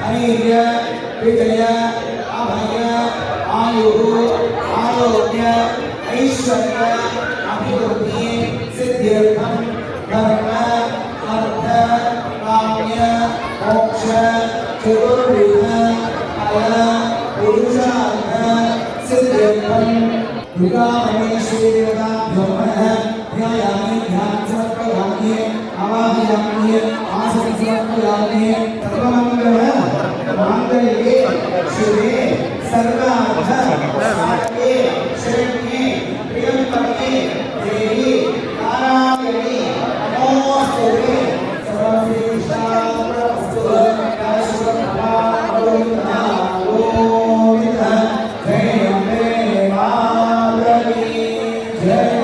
धैर्य विजय अभय आयुः आरोग्य ऐश्वर्य अभिवृद्धि सिद्ध्यर्थं धर्म अर्थ काम्य मोक्ष चतुर्विध फल पुरुषार्थ सिद्ध्यर्थं दुर्गामहेश्वरी देवताभ्यो नमः ध्यायामि ध्यानं समर्पयामि आवाहयामि आसनं समर्पयामि सर्वमङ्गलमाङ्गल्ये शिवे सर्वार्थ साधके शरण्ये त्र्यम्बके देवी नारायणी नमोस्तुते सर्वश्रेष्ठास्तु गोविन्दा गोविन्द जय अम्बे मातरकी जय।